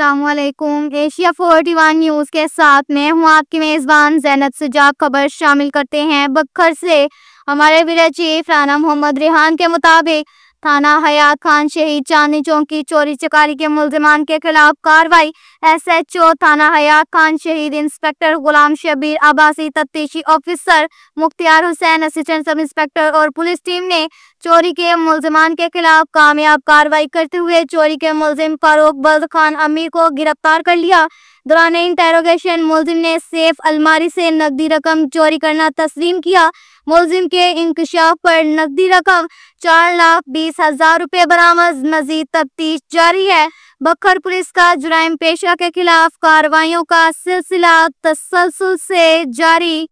السلام علیکم۔ Asia 41 news کے ساتھ میں ہوں آپ کی میزبان زینت سجاد۔ خبر شامل کرتے ہیں بکھر سے۔ ہمارے بیورو چیف رانا محمد ریحان کے مطابق تھانہ حیات خان شہید چاندنی چوک کی چوری چکاری کے ملزمان کے خلاف کارروائی۔ ایس ایچ او تھانہ حیات خان شہید انسپکٹر غلام شبیر عباسی، تفتیشی آفیسر مختار حسین، اسسٹنٹ سب انسپکٹر اور پولیس ٹیم نے چوری کے ملزمان کے خلاف کامیاب کارروائی کرتے ہوئے چوری کے ملزم فاروق بلد خان امیر کو گرفتار کر لیا۔ دوران انٹروگیشن ملزم نے سیف الماری سے نقدی رقم چوری کرنا تسلیم کیا۔ ملزم کے انکشاف پر نقدی رقم 4,20,000 روپے برآمد۔ مزید تفتیش جاری ہے۔ بکھر پولیس کا جرائم پیشہ کے خلاف کارروائیوں کا سلسلہ تسلسل سے جاری۔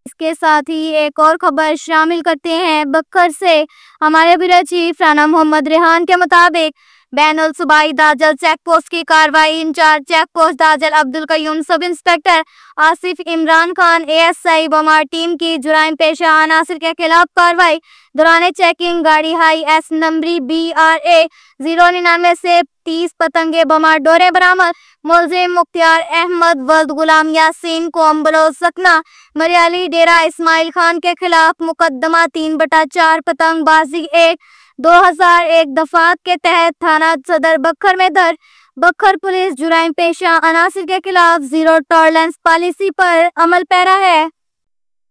اس کے ساتھ ہی ایک اور خبر شامل کرتے ہیں بکھر سے۔ ہمارے بیورو چیف رانا محمد ریحان کے مطابق بین الصوبائی داجل چیک پوسٹ کی کارروائی۔ Incharge check post Dajal Abdul Qayyum, sub inspector Asif Imran Khan, ASI بمار ٹیم کی جرائم پیشہ عناصر کے خلاف کارروائی۔ دوران چیکنگ گاڑی ہائی ایس نمبری BRA 099 سے 30 پتنگے بمار ڈورے برآمد۔ ملزم مختار احمد ولد غلام یاسین قوم بلوچ سکنہ مریالی ڈیرہ اسماعیل خان کے خلاف مقدمہ 3/4 پتنگ بازی ایکٹ 2001 دفعات کے تحت تھانہ صدر بکھر میں درج۔ بکھر پولیس جرائم پیشہ عناصر کے خلاف زیرو ٹالرنس پالیسی پر عمل پیرا ہے۔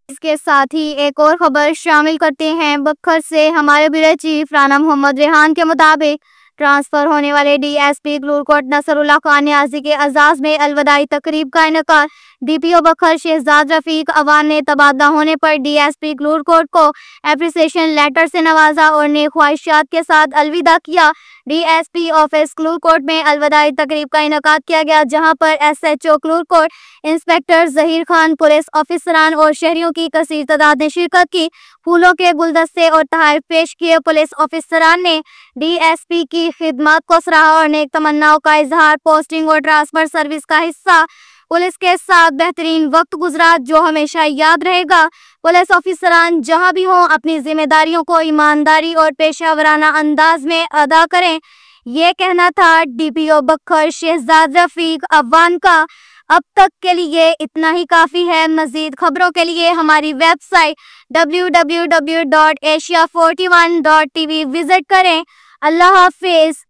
اس کے ساتھ ہی ایک اور خبر شامل کرتے ہیں بکھر سے۔ ہمارے بیورو چیف رانا محمد ریحان کے مطابق ٹرانسفر ہونے والے DSP گلورکوٹ نصر اللہ خان نیازی کے اعزاز میں الوداعی تقریب کا انعقاد۔ DPO بکھر شہزاد رفیق عوان نے تبادلہ ہونے پر DSP گلورکوٹ کو اپریسیشن لیٹر سے نوازا اور نیک خواہشات کے ساتھ الوداع کیا۔ DSP آفس گلورکوٹ میں الوداعی تقریب کا انعقاد کیا گیا، جہاں پر SHO Gulorkot inspector Zaheer Khan, police آفیسران اور شہریوں کی کثیر تعداد نے شرکت کی۔ پھولوں کے گلدستے اور تحائف پیش کیے۔ پولیس آفیسران نے DSP کی خدمات کو سراہا اور نیک تمناؤں کا اظہار۔ پوسٹنگ اور ٹرانسفر سروس کا حصہ پولیس کے ساتھ بہترین وقت گزرا، جو ہمیشہ یاد رہے گا۔ پولیس آفیسران جہاں بھی ہوں اپنی ذمہ داریوں کو ایمانداری اور پیشہ ورانہ انداز میں ادا کریں۔ یہ کہنا تھا DPO بکھر شہزاد رفیق عوان کا۔ اب تک کے لیے اتنا ہی کافی ہے۔ مزید خبروں کے لیے ہماری ویب سائٹ www.asia41.tv وزٹ کریں۔ اللہ حافظ۔